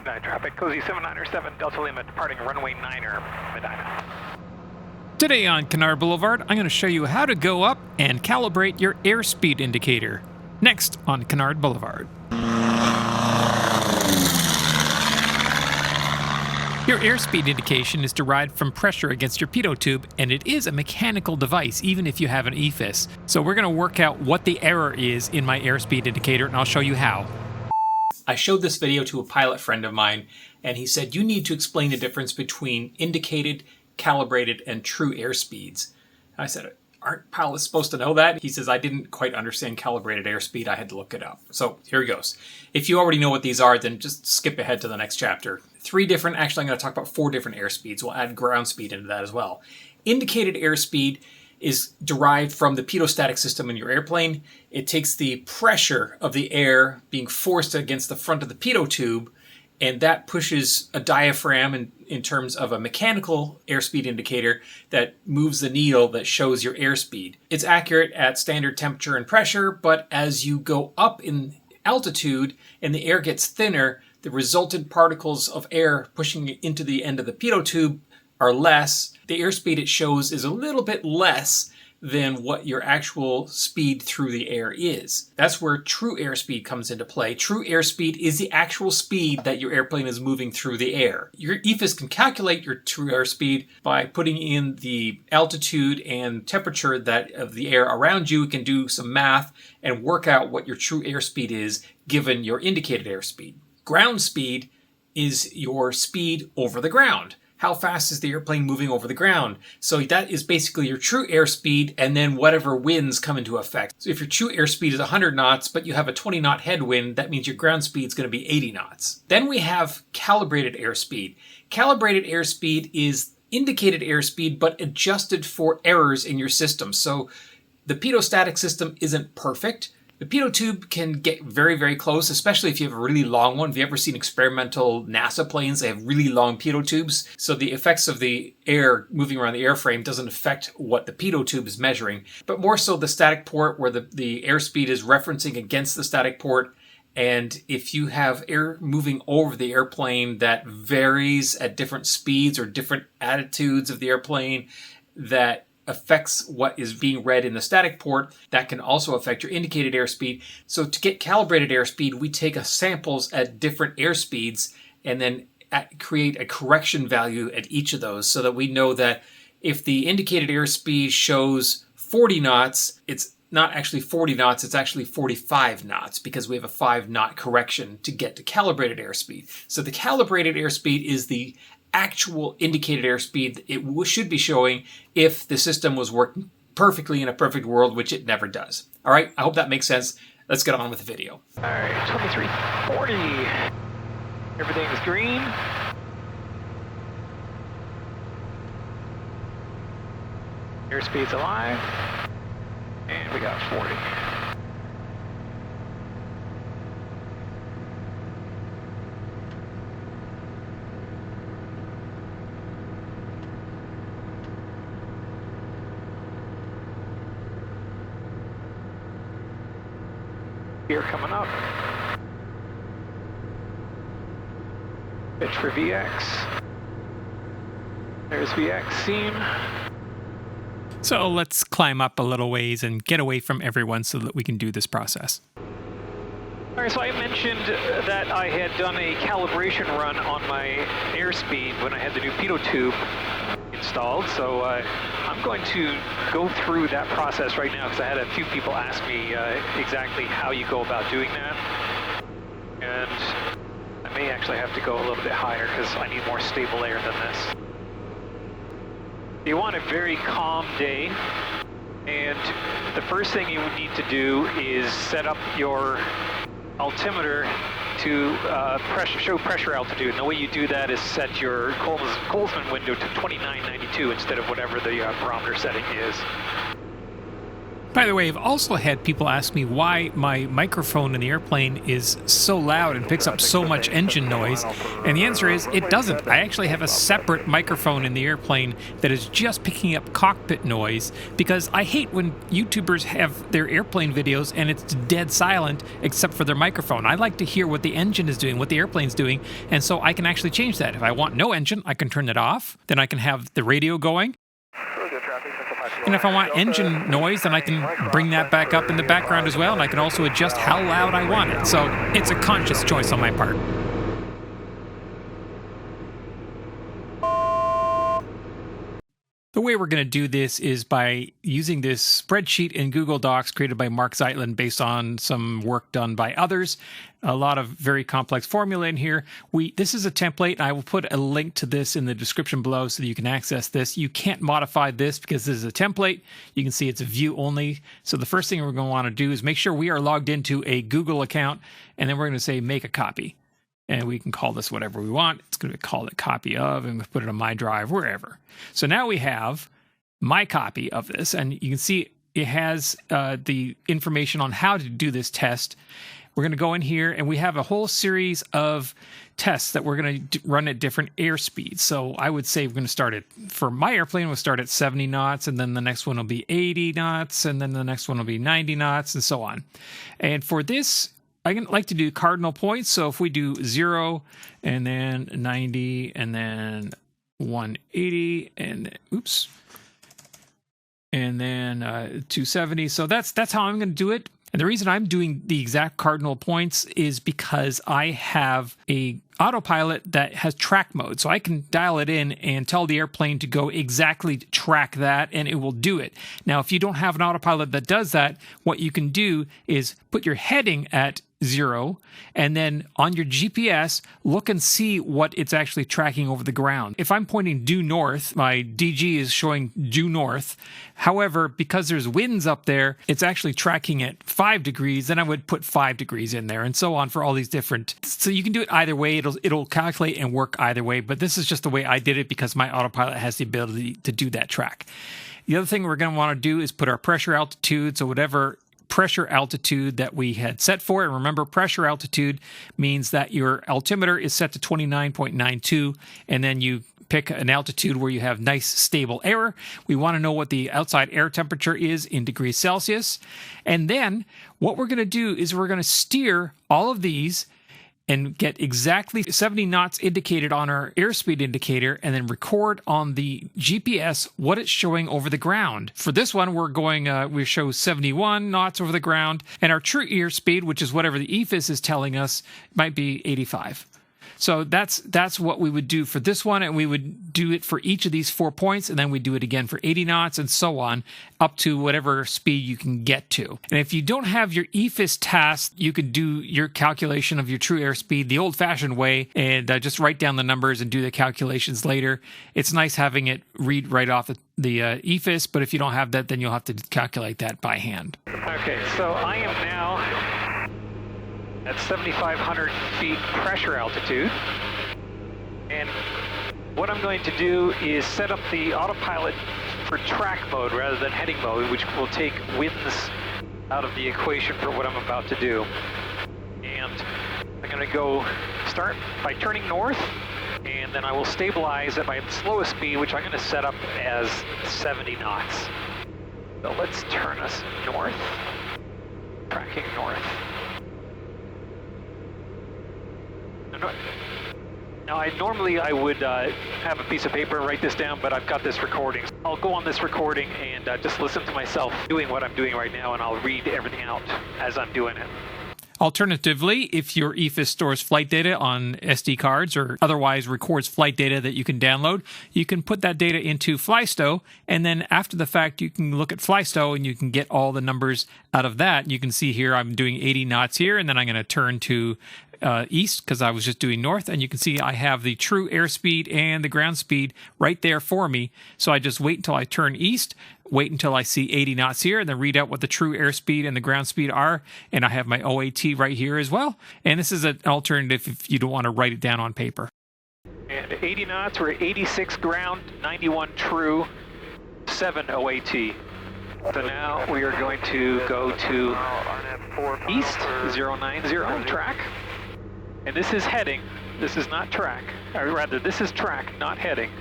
9 traffic, Cozy 797 Delta Lima departing runway 9er, Medina. Today on Canard Boulevard, I'm going to show you how to go up and calibrate your airspeed indicator. Next on Canard Boulevard. Your airspeed indication is derived from pressure against your pitot tube, and it is a mechanical device, even if you have an EFIS. So we're going to work out what the error is in my airspeed indicator, and I'll show you how. I showed this video to a pilot friend of mine, and he said, you need to explain the difference between indicated, calibrated, and true airspeeds. I said, aren't pilots supposed to know that? He says, I didn't quite understand calibrated airspeed. I had to look it up. So here he goes. If you already know what these are, then just skip ahead to the next chapter. Actually I'm going to talk about 4 different airspeeds. We'll add ground speed into that as well. Indicated airspeed is derived from the pitot-static system in your airplane. It takes the pressure of the air being forced against the front of the pitot tube, and that pushes a diaphragm in terms of a mechanical airspeed indicator that moves the needle that shows your airspeed. It's accurate at standard temperature and pressure, but as you go up in altitude and the air gets thinner, the resultant particles of air pushing into the end of the pitot tube are less. The airspeed it shows is a little bit less than what your actual speed through the air is. That's where true airspeed comes into play. True airspeed is the actual speed that your airplane is moving through the air. Your EFIS can calculate your true airspeed by putting in the altitude and temperature of the air around you. It can do some math and work out what your true airspeed is given your indicated airspeed. Ground speed is your speed over the ground. How fast is the airplane moving over the ground? So that is basically your true airspeed and then whatever winds come into effect. So if your true airspeed is 100 knots, but you have a 20 knot headwind, that means your ground speed is going to be 80 knots. Then we have calibrated airspeed. Calibrated airspeed is indicated airspeed, but adjusted for errors in your system. So the pitot-static system isn't perfect. The pitot tube can get very, very close, especially if you have a really long one. Have you ever seen experimental NASA planes? They have really long pitot tubes. So the effects of the air moving around the airframe doesn't affect what the pitot tube is measuring, but more so the static port where the airspeed is referencing against the static port. And if you have air moving over the airplane that varies at different speeds or different attitudes of the airplane that affects what is being read in the static port, that can also affect your indicated airspeed. So to get calibrated airspeed, we take samples at different airspeeds and then create a correction value at each of those so that we know that if the indicated airspeed shows 40 knots, it's not actually 40 knots, it's actually 45 knots because we have a 5 knot correction to get to calibrated airspeed. So the calibrated airspeed is the actual indicated airspeed it should be showing if the system was working perfectly in a perfect world, which it never does. All right, I hope that makes sense. Let's get on with the video. All right, 2340. Everything's green. Airspeed's alive. And we got 40. Here coming up. Pitch for VX. There's VX seen. So let's climb up a little ways and get away from everyone so that we can do this process. All right, so I mentioned that I had done a calibration run on my airspeed when I had the new pitot tube installed. So I'm going to go through that process right now because I had a few people ask me exactly how you go about doing that. And I may actually have to go a little bit higher because I need more stable air than this. You want a very calm day, and the first thing you would need to do is set up your altimeter to show pressure altitude. And the way you do that is set your Colesman window to 2992 instead of whatever the barometer setting is. By the way, I've also had people ask me why my microphone in the airplane is so loud and picks up so much engine noise, and the answer is it doesn't. I actually have a separate microphone in the airplane that is just picking up cockpit noise, because I hate when YouTubers have their airplane videos and it's dead silent except for their microphone. I like to hear what the engine is doing, what the airplane's doing, and so I can actually change that. If I want no engine, I can turn it off. Then I can have the radio going. And if I want engine noise, then I can bring that back up in the background as well, and I can also adjust how loud I want it. So it's a conscious choice on my part. The way we're going to do this is by using this spreadsheet in Google Docs created by Mark Zeitlin based on some work done by others. A lot of very complex formula in here. This is a template. I will put a link to this in the description below so that you can access this. You can't modify this because this is a template. You can see it's a view only. So the first thing we're going to want to do is make sure we are logged into a Google account, and then we're going to say make a copy. And we can call this whatever we want. It's going to be called a copy of, and we put it on my drive, wherever. So now we have my copy of this, and you can see it has the information on how to do this test. We're going to go in here, and we have a whole series of tests that we're going to run at different airspeeds. So I would say we're going to start for my airplane, we'll start at 70 knots, and then the next one will be 80 knots, and then the next one will be 90 knots, and so on. And for this, I like to do cardinal points. So if we do 0 and then 90 and then 180 and oops, and then 270. So that's how I'm going to do it. And the reason I'm doing the exact cardinal points is because I have a Autopilot that has track mode. So I can dial it in and tell the airplane to go exactly track that, and it will do it. Now, if you don't have an Autopilot that does that, what you can do is put your heading at 0, and then on your GPS, look and see what it's actually tracking over the ground. If I'm pointing due north, my DG is showing due north. However, because there's winds up there, it's actually tracking at 5 degrees, then I would put 5 degrees in there, and so on for all these different. So you can do it either way. It'll calculate and work either way, but this is just the way I did it because my Autopilot has the ability to do that track. The other thing we're going to want to do is put our pressure altitude, so whatever pressure altitude that we had set for it. And remember, pressure altitude means that your altimeter is set to 29.92, and then you pick an altitude where you have nice stable air. We want to know what the outside air temperature is in degrees Celsius. And then what we're going to do is we're going to steer all of these and get exactly 70 knots indicated on our airspeed indicator, and then record on the GPS what it's showing over the ground. For this one, we're going, we show 71 knots over the ground, and our true airspeed, which is whatever the EFIS is telling us, might be 85. So that's what we would do for this one, and we would do it for each of these 4 points, and then we do it again for 80 knots and so on, up to whatever speed you can get to. And if you don't have your EFIS task, you could do your calculation of your true airspeed the old-fashioned way and just write down the numbers and do the calculations later. It's nice having it read right off the EFIS, but if you don't have that, then you'll have to calculate that by hand. Okay, so I am now at 7,500 feet pressure altitude, and what I'm going to do is set up the Autopilot for track mode rather than heading mode, which will take winds out of the equation for what I'm about to do. And I'm going to go start by turning north, and then I will stabilize at my slowest speed, which I'm going to set up as 70 knots. So let's turn us north, tracking north. Now, I would have a piece of paper and write this down, but I've got this recording. I'll go on this recording and just listen to myself doing what I'm doing right now, and I'll read everything out as I'm doing it. Alternatively, if your EFIS stores flight data on SD cards or otherwise records flight data that you can download, you can put that data into FlySto, and then after the fact, you can look at FlySto and you can get all the numbers out of that. You can see here I'm doing 80 knots here, and then I'm going to turn to east because I was just doing north, and you can see I have the true airspeed and the ground speed right there for me. So I just wait until I turn east, wait until I see 80 knots here, and then read out what the true airspeed and the ground speed are, and I have my OAT right here as well. And this is an alternative if you don't want to write it down on paper. And 80 knots, we're at 86 ground, 91 true, 7 OAT. So now we are going to go to east 090 track. And this is heading. This is not track. Or rather, this is track, not heading.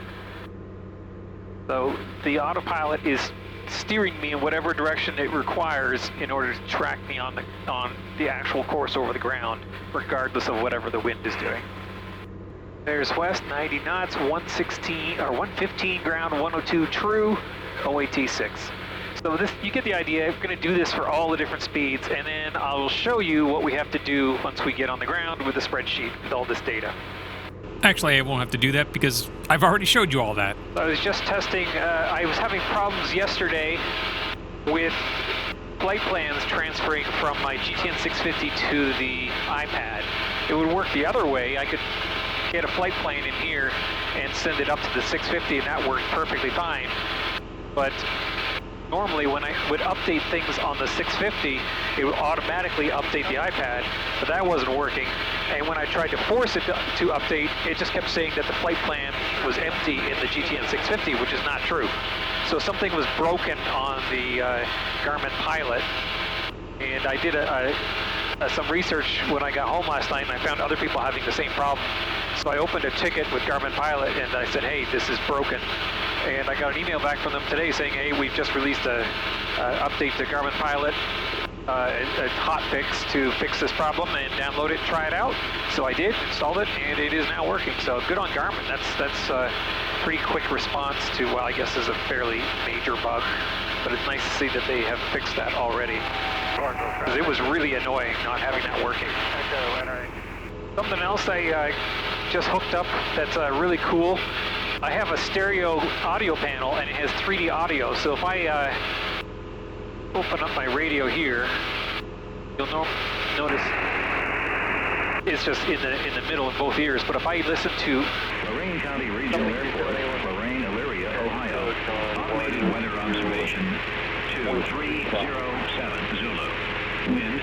So the autopilot is steering me in whatever direction it requires in order to track me on the actual course over the ground, regardless of whatever the wind is doing. There's west, 90 knots, 116 or 115 ground, 102 true, OAT 6. So this, you get the idea. I'm going to do this for all the different speeds, and then I'll show you what we have to do once we get on the ground with the spreadsheet with all this data. Actually, I won't have to do that because I've already showed you all that. I was just testing. I was having problems yesterday with flight plans transferring from my GTN 650 to the iPad. It would work the other way. I could get a flight plane in here and send it up to the 650, and that worked perfectly fine. But normally when I would update things on the 650, it would automatically update the iPad, but that wasn't working. And when I tried to force it to update, it just kept saying that the flight plan was empty in the GTN 650, which is not true. So something was broken on the Garmin Pilot, and I did some research when I got home last night, and I found other people having the same problem. So I opened a ticket with Garmin Pilot, and I said, hey, this is broken. And I got an email back from them today saying, hey, we've just released a update to Garmin Pilot, a hot fix to fix this problem, and download it and try it out. So I did, installed it, and it is now working. So good on Garmin. That's a pretty quick response to, well, I guess is a fairly major bug, but it's nice to see that they have fixed that already. Because it was really annoying not having that working. Something else I just hooked up that's really cool. I have a stereo audio panel, and it has 3D audio. So if I open up my radio here, you'll notice it's just in the middle in both ears. But if I listen to Lorain County Regional Airport, Lorain, Elyria, Ohio, automated weather observation 2307 Zulu, wind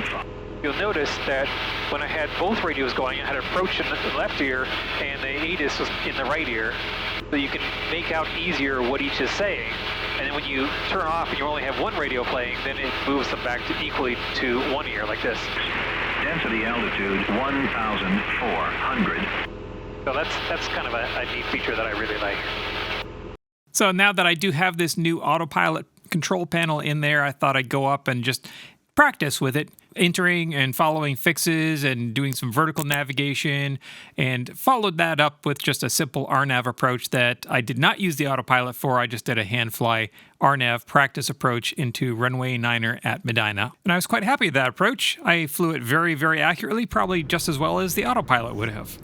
05. You'll notice that when I had both radios going, I had approach in the left ear and the ADIS was in the right ear, so you can make out easier what each is saying. And then when you turn off and you only have one radio playing, then it moves them back to equally to one ear, like this. Density altitude 1,400. So that's kind of a neat feature that I really like. So now that I do have this new Autopilot control panel in there, I thought I'd go up and just practice with it, entering and following fixes and doing some vertical navigation, and followed that up with just a simple RNAV approach that I did not use the Autopilot for. I just did a hand-fly RNAV practice approach into runway 9er at Medina. And I was quite happy with that approach. I flew it very, very accurately, probably just as well as the Autopilot would have.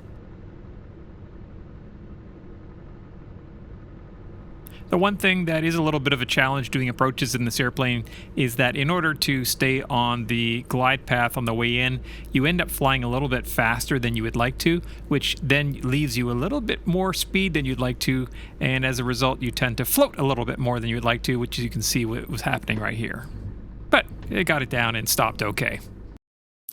The one thing that is a little bit of a challenge doing approaches in this airplane is that in order to stay on the glide path on the way in, you end up flying a little bit faster than you would like to, which then leaves you a little bit more speed than you'd like to, and as a result you tend to float a little bit more than you would like to, which you can see what was happening right here. But it got it down and stopped okay.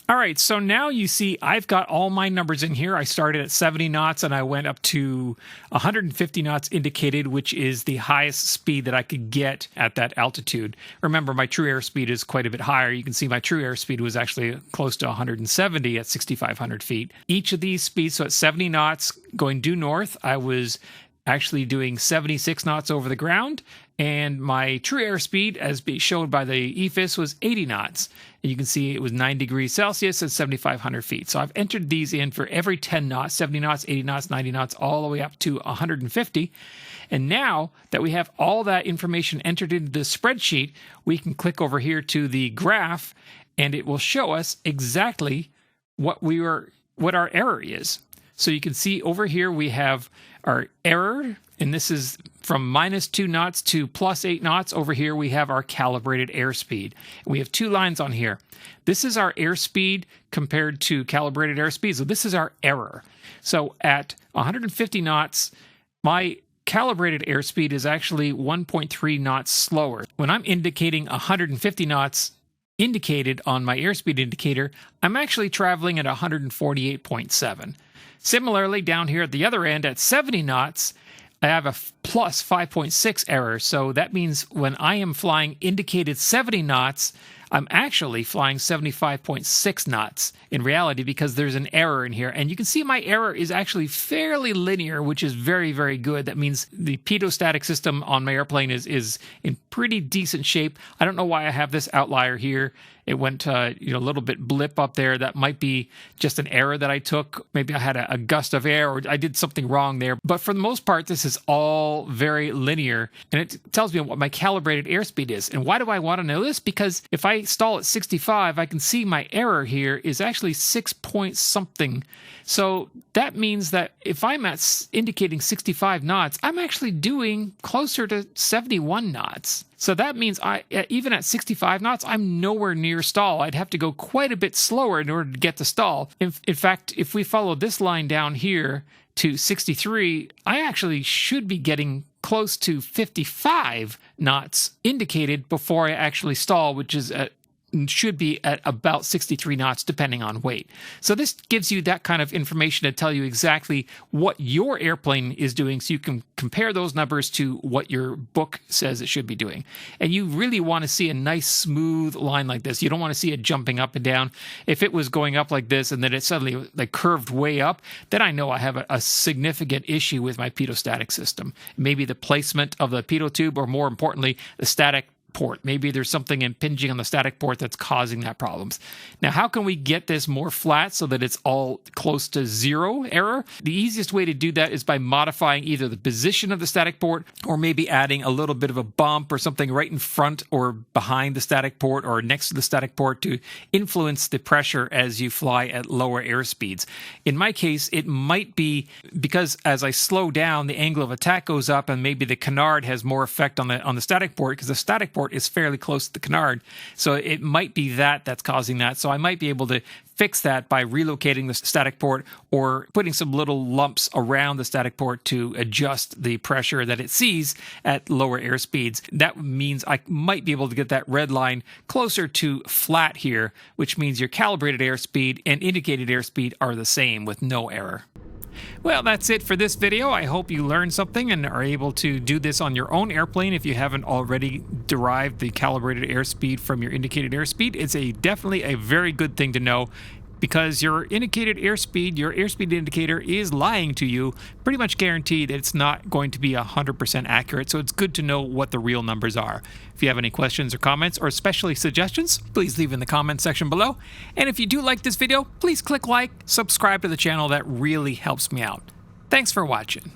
All right, so now you see I've got all my numbers in here. I started at 70 knots and I went up to 150 knots indicated, which is the highest speed that I could get at that altitude. Remember, my true airspeed is quite a bit higher. You can see my true airspeed was actually close to 170 at 6,500 feet. Each of these speeds, so at 70 knots going due north, I was actually doing 76 knots over the ground, and my true airspeed, as shown by the EFIS, was 80 knots. And you can see it was 9 degrees Celsius at 7,500 feet. So I've entered these in for every 10 knots, 70 knots, 80 knots, 90 knots, all the way up to 150. And now that we have all that information entered into the spreadsheet, we can click over here to the graph, and it will show us exactly what our error is. So you can see over here we have our error, and this is from -2 knots to +8 knots. Over here we have our calibrated airspeed. We have two lines on here. This is our airspeed compared to calibrated airspeed. So this is our error. So at 150 knots, my calibrated airspeed is actually 1.3 knots slower. When I'm indicating 150 knots indicated on my airspeed indicator, I'm actually traveling at 148.7. Similarly, down here at the other end at 70 knots, I have a plus 5.6 error. So that means when I am flying indicated 70 knots, I'm actually flying 75.6 knots in reality because there's an error in here. And you can see my error is actually fairly linear, which is very, very good. That means the pitot-static system on my airplane is in pretty decent shape. I don't know why I have this outlier here. It went a little bit blip up there. That might be just an error that I took. Maybe I had a gust of air or I did something wrong there. But for the most part, this is all very linear. And it tells me what my calibrated airspeed is. And why do I want to know this? Because if I stall at 65, I can see my error here is actually 6 point something. So that means that if I'm at indicating 65 knots, I'm actually doing closer to 71 knots. So that means even at 65 knots, I'm nowhere near stall. I'd have to go quite a bit slower in order to get to stall. In fact, if we follow this line down here to 63, I actually should be getting close to 55 knots indicated before I actually stall, which is should be at about 63 knots depending on weight. So this gives you that kind of information to tell you exactly what your airplane is doing so you can compare those numbers to what your book says it should be doing. And you really want to see a nice smooth line like this. You don't want to see it jumping up and down. If it was going up like this and then it suddenly like curved way up, then I know I have a significant issue with my pitot-static system. Maybe the placement of the pitot tube, or more importantly, the static port. Maybe there's something impinging on the static port that's causing that problems. Now, how can we get this more flat so that it's all close to zero error? The easiest way to do that is by modifying either the position of the static port or maybe adding a little bit of a bump or something right in front or behind the static port or next to the static port to influence the pressure as you fly at lower airspeeds. In my case, it might be because as I slow down, the angle of attack goes up and maybe the Canard has more effect on the static port because the static port is fairly close to the Canard. So it might be that's causing that. So I might be able to fix that by relocating the static port or putting some little lumps around the static port to adjust the pressure that it sees at lower airspeeds. That means I might be able to get that red line closer to flat here, which means your calibrated airspeed and indicated airspeed are the same with no error. Well, that's it for this video. I hope you learned something and are able to do this on your own airplane if you haven't already derived the calibrated airspeed from your indicated airspeed. It's definitely a very good thing to know because your indicated airspeed, your airspeed indicator is lying to you, pretty much guaranteed that it's not going to be 100% accurate. So it's good to know what the real numbers are. If you have any questions or comments or especially suggestions, please leave in the comment section below. And if you do like this video, please click like, subscribe to the channel. That really helps me out. Thanks for watching.